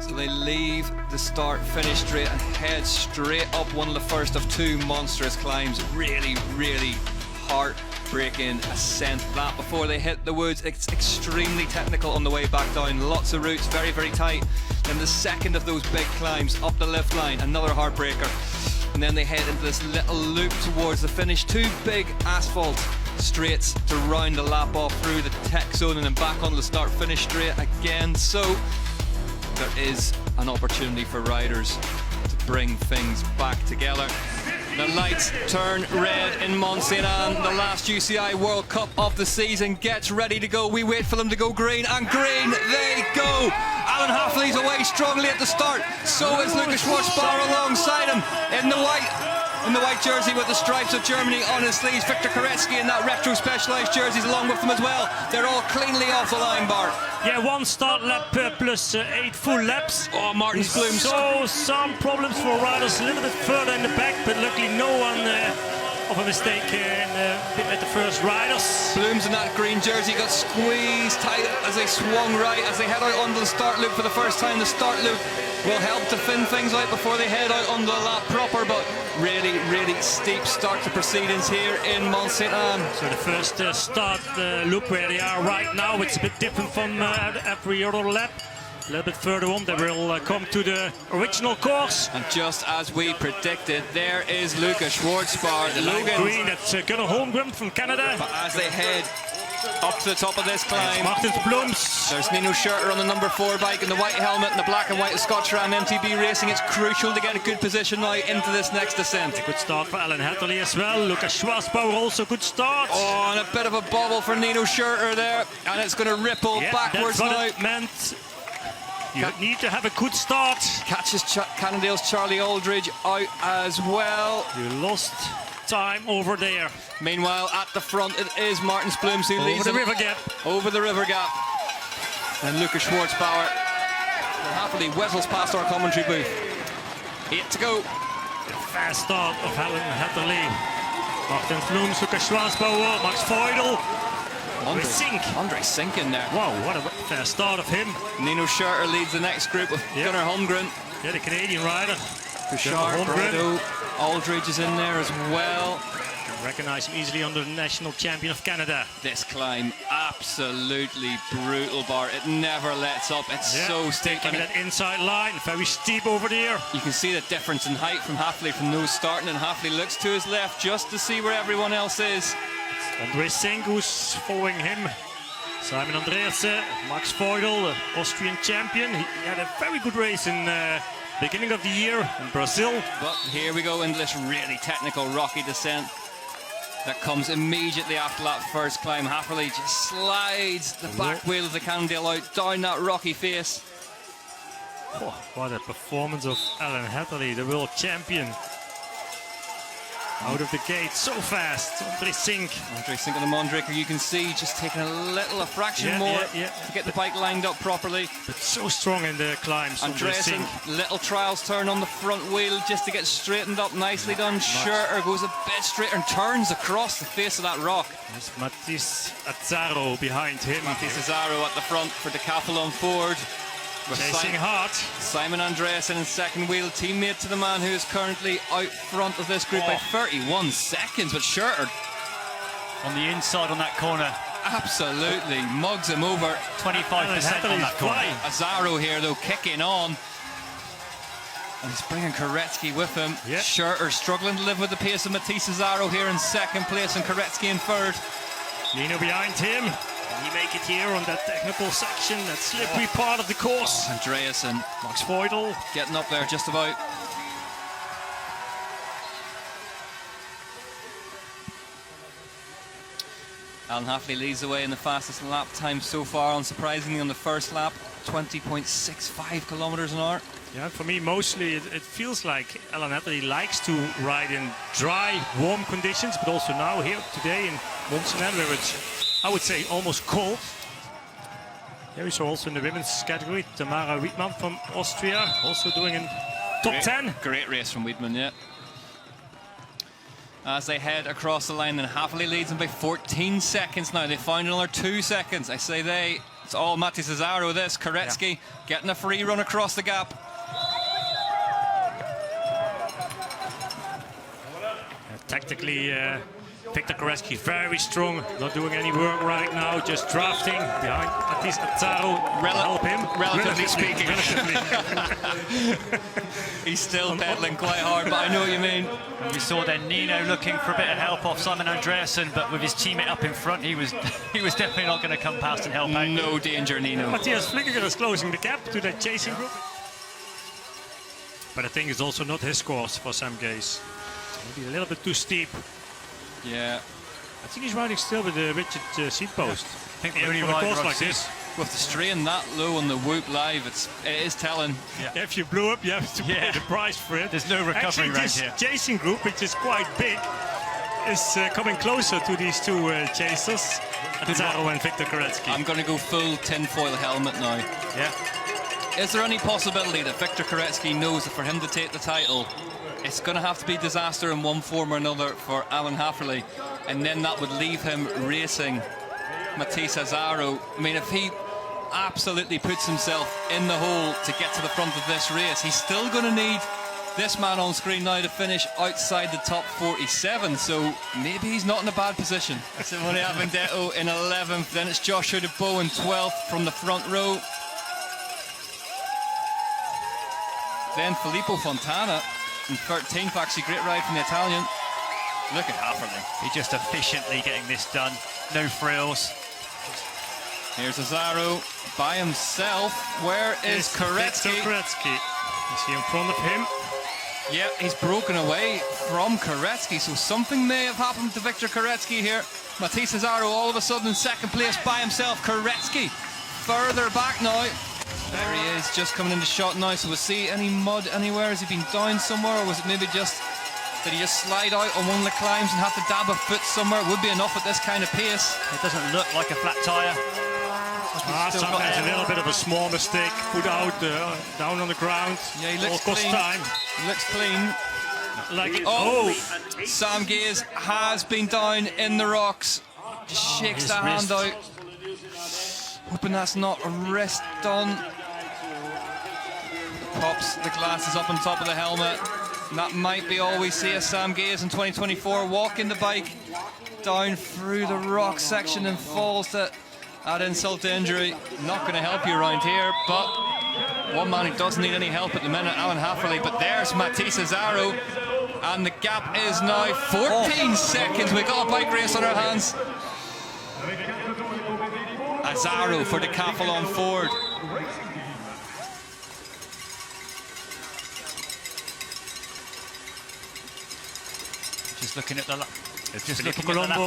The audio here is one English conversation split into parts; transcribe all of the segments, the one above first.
So they leave the start finish straight and head straight up one of the first of two monstrous climbs. Really, really heartbreaking ascent that before they hit the woods. It's extremely technical on the way back down. Lots of routes, very, very tight. Then the second of those big climbs up the lift line, another heartbreaker. And then they head into this little loop towards the finish. Two big asphalt straights to round the lap off through the tech zone and then back onto the start finish straight again. So there is an opportunity for riders to bring things back together. The lights turn red in Mont Saint Anne. The last UCI World Cup of the season gets ready to go. We wait for them to go green, and green they go. Alan Halfley's away strongly at the start. So is Lucas Schwarzbauer alongside him in the white jersey with the stripes of Germany on his sleeves. Victor Koretsky in that retro specialised jerseys along with them as well. They're all cleanly off the line, Bart. Yeah, one start lap plus 8 full laps. Oh, Martin Bloom. So some problems for riders a little bit further in the back, but luckily no one of a mistake at the first riders. Blooms in that green jersey got squeezed tight as they swung right as they head out onto the start loop for the first time. The start loop will help to thin things out before they head out on the lap proper, but really, really steep start to proceedings here in Mont Saint Anne. So the first start loop where they are right now, it's a bit different from every other lap. A little bit further on, they will come to the original course. And just as we predicted, there is Lucas Schwarzbauer. The green, that's Gunnar Holmgren from Canada. But as they head up to the top of this climb, Martin Blooms. There's Nino Schurter on the number 4 bike in the white helmet and the black and white of Scotch Ram MTB Racing. It's crucial to get a good position now into this next descent. Good start for Alan Hatterley as well. Lucas Schwarzbauer also good start. Oh, and a bit of a bobble for Nino Schurter there, and it's going to ripple backwards that's what now. It meant. You need to have a good start. Catches Cannondale's Charlie Aldridge out as well. You lost time over there. Meanwhile, at the front, it is Martin Blooms who leads over the river gap. Over the river gap. And Lucas Schwarzbauer happily whistles past our commentary booth. 8 to go. The fast start of Alan Hatterley. Martin Blooms, Lucas Schwarzbauer, Max Feudel. Andre Sink in there. Wow, what a fast start of him. Nino Schurter leads the next group with Gunnar Holmgren. Yeah, the Canadian rider. Bouchard, Aldridge is in there as well. Recognize him easily under the national champion of Canada. This climb, absolutely brutal, Bart. It never lets up. It's so steep. Taking that inside line, very steep over there. You can see the difference in height from Halfley from those starting, and Halfley looks to his left just to see where everyone else is. Andre Sink, who's following him. Simon Andreasen, Max Feudel, the Austrian champion. He had a very good race in beginning of the year in Brazil. But here we go into this really technical rocky descent that comes immediately after that first climb. Halfley just slides the back wheel of the Cannondale out down that rocky face. Oh, what a performance of Alan Hatterley, the world champion. Out of the gate so fast. Andre Sink on the Mondraker, you can see just taking a fraction more to get the bike lined up properly. But so strong in the climbs. Andreasen, little trials turn on the front wheel just to get straightened up. Nicely done. Schurter goes a bit straighter and turns across the face of that rock. There's Matisse Azzaro behind him. Matisse Azzaro at the front for Decathlon Ford. Chasing hard. Simon Andreasen in second wheel, teammate to the man who is currently out front of this group by 31 seconds. But Schurter on the inside on that corner absolutely mugs him over. 25% on that corner. Azzaro here though kicking on. And he's bringing Koretsky with him. Schurter struggling to live with the pace of Matisse Azzaro here in second place and Koretsky in third. Nino behind him. Can he make it here on that technical section, that slippery part of the course? Andreasen, Max Feudel getting up there just about. Alan Halfley leads the way in the fastest lap time so far, unsurprisingly on the first lap, 20.65 kilometers an hour. Yeah, for me mostly it feels like Alan Hatterley likes to ride in dry, warm conditions, but also now here today in Mont Saint Anne where it's, I would say, almost cold. Here we saw also in the women's category Tamara Wiedmann from Austria, also doing in top 10. Great race from Wiedmann, yeah. As they head across the line, then Halfley leads them by 14 seconds now. They found another 2 seconds. I say they, It's all Matti Cesaro, this. Koretsky getting a free run across the gap. Tactically, Victor Koretsky very strong, not doing any work right now, just drafting behind Matti Cesaro. Help him. Relatively speaking. He's still pedaling quite hard, but I know what you mean. And we saw then Nino looking for a bit of help off Simon Andreasen, but with his teammate up in front, he was definitely not going to come past and help out. No danger, Nino. Matthias Flicker is closing the gap to that chasing group. But I think it's also not his course for Sam Gaze. Maybe a little bit too steep. Yeah. I think he's riding still with the rigid seat post. I think the only on a rider course I've like seen- this. With the strain that low on the Whoop Live, it is telling. Yeah, if you blew up, you have to pay the price for it. There's no recovery right this here. Chasing group, which is quite big, is coming closer to these two chasers, Cesaro and Victor Koretsky. I'm going to go full tinfoil helmet now. Yeah. Is there any possibility that Victor Koretsky knows that for him to take the title, it's going to have to be disaster in one form or another for Alan Hafferley, and then that would leave him racing Matti Cesaro? I mean, if he absolutely puts himself in the hole to get to the front of this race, he's still going to need this man on screen now to finish outside the top 47, so maybe he's not in a bad position. Simone Avendetto in 11th, then it's Joshua DeBow in 12th from the front row. Then Filippo Fontana in 13th, actually great ride from the Italian. Look at Hafferley. He's just efficiently getting this done. No frills. Here's Cesaro by himself. Where is Koretsky? Victor Koretsky. Is he in front of him? Yeah, he's broken away from Koretsky, so something may have happened to Victor Koretsky here. Matti Cesaro all of a sudden in second place by himself. Koretsky further back now. There he is, just coming into shot now. So we'll see any mud anywhere. Has he been down somewhere, or was it maybe just did he just slide out on one of the climbs and have to dab a foot somewhere? It would be enough at this kind of pace. It doesn't look like a flat tyre. Sometimes a little bit of a small mistake, put out down on the ground. Yeah, he looks cost clean. time. He looks clean. Like Oh, Sam Gaze has been down in the rocks. Just shakes his that wrist. hand out. Hoping that's not a wrist done. Pops the glasses up on top of the helmet. And that might be all we see as Sam Gaze in 2024, walking the bike down through the rock section and falls to add insult to injury. Not going to help you around here, but one man who doesn't need any help at the minute, Alan Hafferley. But there's Matti Cesaro, and the gap is now 14 seconds. We've got a bike race on our hands. Cesaro for Decathlon Ford. Just looking at the lap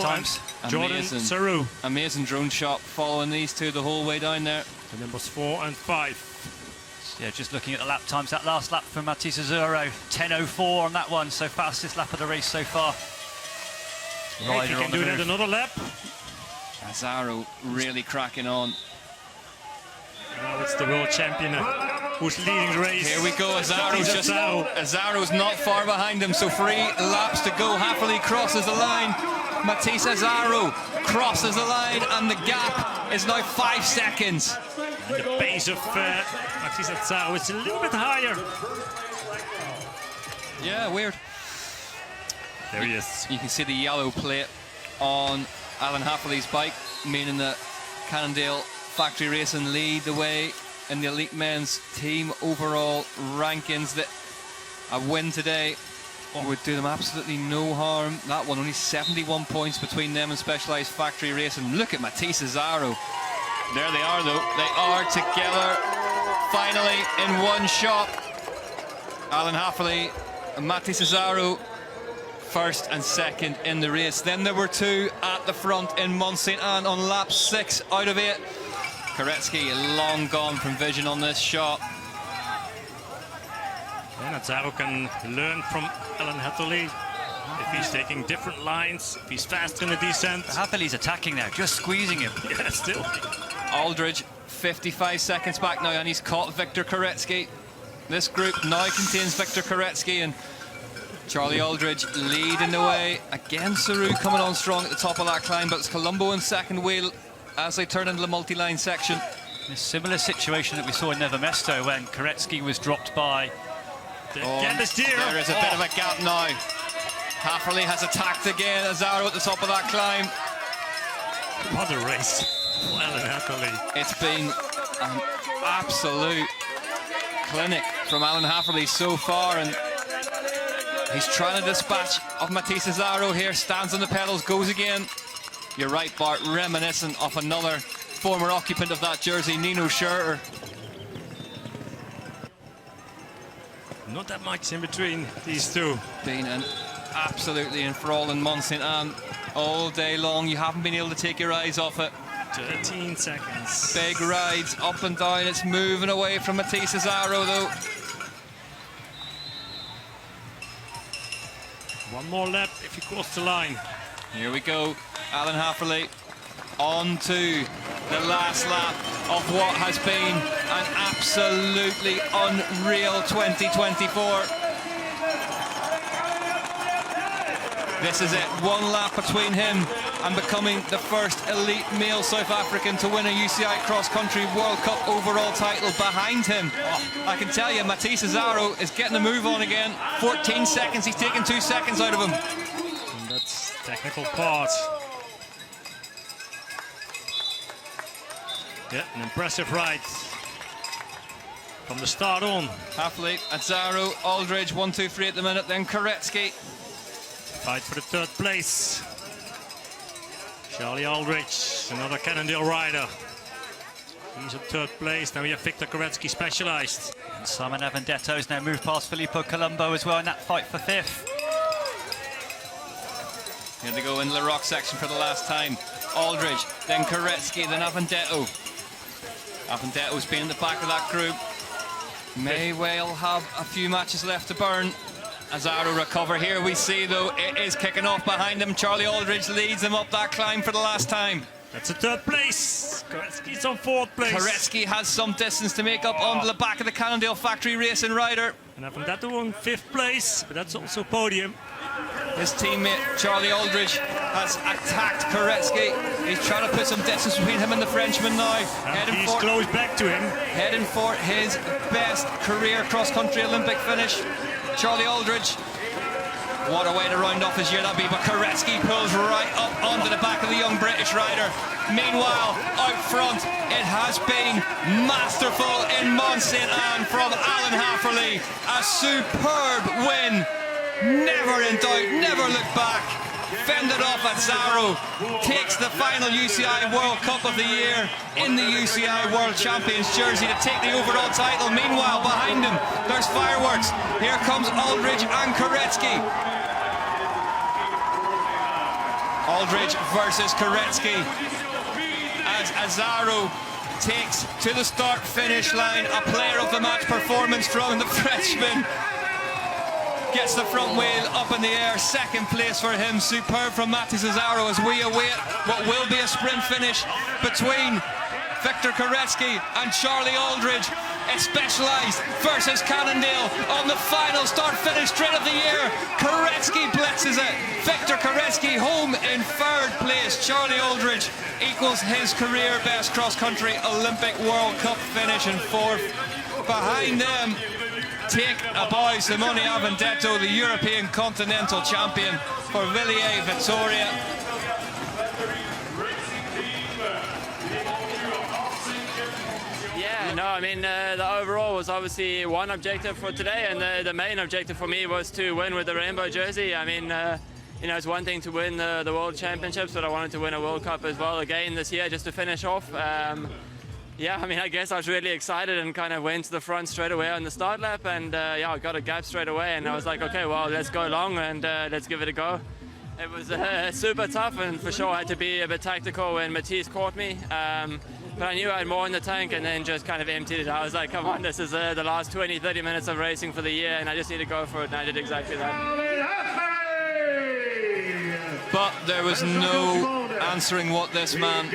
times. Jordan Saru. Amazing drone shot following these two the whole way down there. The numbers 4 and 5. Yeah, just looking at the lap times. That last lap for Matti Cesaro, 10:04 on that one. So fastest lap of the race so far. Yeah, if you can do that another lap. Cesaro really cracking on. Now it's the world champion who's leading the race. Here we go, Cesaro's not far behind him, so 3 laps to go. Hafferley crosses the line. Matti Cesaro crosses the line, and the gap is now 5 seconds. And the pace of Matti Cesaro is a little bit higher. Yeah, weird. There he is. You can see the yellow plate on Alan Hafferley's bike, meaning that Cannondale Factory Racing lead the way in the elite men's team overall rankings. That a win today would do them absolutely no harm. That one, only 71 points between them and Specialized Factory Racing. Look at Matti Cesaro. There they are, though. They are together finally in one shot. Alan Hafferley and Matti Cesaro first and second in the race. Then there were 2 at the front in Mont Saint Anne on lap 6 out of 8. Koretsky long gone from vision on this shot. And Cesaro can learn from Alan Hafferley. If he's taking different lines, if he's faster in the descent. Hafferley's attacking now, just squeezing him. Yeah, still. Aldridge 55 seconds back now, and he's caught Victor Koretsky. This group now contains Victor Koretsky and Charlie Aldridge leading the way. Again, Saru coming on strong at the top of that climb, but it's Colombo in second wheel. as they turn into the multi-line section. A similar situation that we saw in Nevemesto when Koretsky was dropped by. Get the steer. There is a bit of a gap now. Hafferly has attacked again. Azzaro at the top of that climb. What a race. Well, Hafferly. It's been an absolute clinic from Alan Hafferly so far, and he's trying to dispatch of Matisse Azzaro here. Stands on the pedals, goes again. You're right, Bart, reminiscent of another former occupant of that jersey, Nino Schurter. Not that much in between these two. Been an absolutely enthralling Mont-Saint-Anne all day long. You haven't been able to take your eyes off it. 13 seconds. Big rides up and down. It's moving away from Matisse Azzaro, though. One more lap if you cross the line. Here we go. Alan Hafferly on to the last lap of what has been an absolutely unreal 2024. This is it, one lap between him and becoming the first elite male South African to win a UCI Cross Country World Cup overall title. Behind him, I can tell you, Matisse Azzaro is getting a move on again. 14 seconds, he's taken 2 seconds out of him. And that's technical part. Yeah, an impressive ride from the start on. Hafferly, Azzaro, Aldridge, 1, 2, 3 at the minute, then Koretsky. Fight for the third place. Charlie Aldridge, another Cannondale rider. He's in third place. Now we have Victor Koretsky Specialized. And Simon Avendetto's now moved past Filippo Colombo as well in that fight for 5th. Here they go into the rock section for the last time. Aldridge, then Koretsky, then Avendetto. Avendetto's been in the back of that group. May well have a few matches left to burn. Azzaro recover. Here we see, though, it is kicking off behind him. Charlie Aldridge leads him up that climb for the last time. That's a third place. Koretsky's on 4th place. Koretsky has some distance to make up onto the back of the Cannondale factory racing rider. And Avendetto on 5th place, but that's also podium. His teammate Charlie Aldridge has attacked Koretsky. He's trying to put some distance between him and the Frenchman now. He's close back to him. Heading for his best career cross-country Olympic finish. Charlie Aldridge. What a way to round off his year that'd be, but Koretsky pulls right up onto the back of the young British rider. Meanwhile, out front, it has been masterful in Mont-Saint-Anne from Alan Hafferly. A superb win. Never in doubt, never look back. Fended off Azzaro, takes the final UCI World Cup of the year in the UCI World Champions jersey to take the overall title. Meanwhile, behind him, there's fireworks. Here comes Aldridge and Koretsky. Aldridge versus Koretsky as Azzaro takes to the start-finish line a player of the match performance from the Frenchman. Gets the front wheel up in the air, 2nd place for him. Superb from Matisse Azzaro as we await what will be a sprint finish between Victor Koretsky and Charlie Aldridge. It's Specialized versus Cannondale on the final start-finish straight of the year. Koretsky blitzes it. Victor Koretsky home in 3rd place. Charlie Aldridge equals his career best cross-country Olympic World Cup finish in 4th. Behind them, take a bow, Simone Avendetto, the European Continental Champion for Villiers Vittoria. Yeah, no, I mean, the overall was obviously one objective for today, and the main objective for me was to win with the rainbow jersey. I mean, you know, it's one thing to win the World Championships, but I wanted to win a World Cup as well again this year just to finish off. Yeah, I mean, I guess I was really excited and kind of went to the front straight away on the start lap, and yeah, I got a gap straight away, and I was like, okay, well, let's go long and let's give it a go. It was super tough, and for sure I had to be a bit tactical when Matisse caught me, but I knew I had more in the tank and then just kind of emptied it. I was like, come on, this is the last 20-30 minutes of racing for the year, and I just need to go for it, and I did exactly that. But there was no answering what this man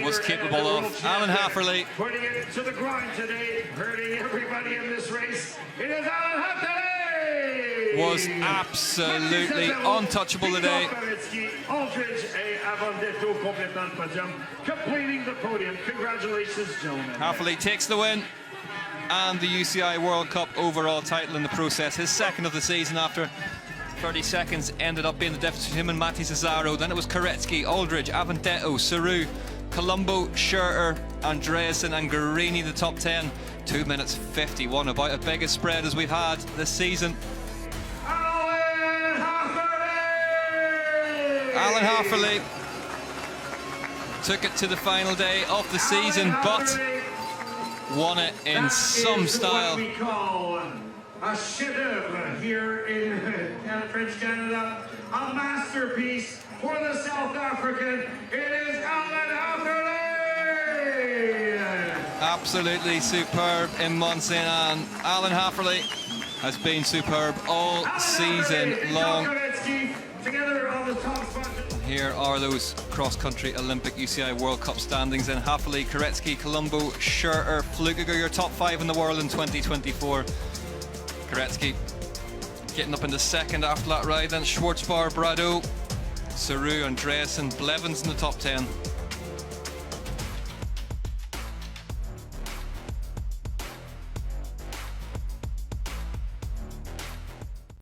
was capable of. Alan Hafferly. Putting it to the grind today, hurting everybody in this race. It is Alan Hafferly! was absolutely untouchable today. Aldridge et Avondetto completant le podium, completing the podium. Congratulations, gentlemen. Happily takes the win and the UCI World Cup overall title in the process. His second of the season after 30 seconds ended up being the difference between him and Matti Cesaro. Then it was Koretsky, Aldridge, Avondetto, Saru, Colombo, Schurter, Andreasen and Guarini, the top 10. 2 minutes 51, about the biggest spread as we've had this season. Alan Hafferley took it to the final day of the season, but won it in some style. What we call a chef-d'oeuvre here in French Canada, a masterpiece for the South African. It is Alan Hafferley. Absolutely superb in Monson, and Alan Hafferley has been superb all season long. Together on the top spot. Here are those cross-country Olympic UCI World Cup standings in Hafferley, Koretsky, Colombo, Schurter, Flukiger, your top 5 in the world in 2024. Koretsky getting up into second after that ride, then Schwartzbar, Brado, Saru, Andreasen, Blevins in the top 10.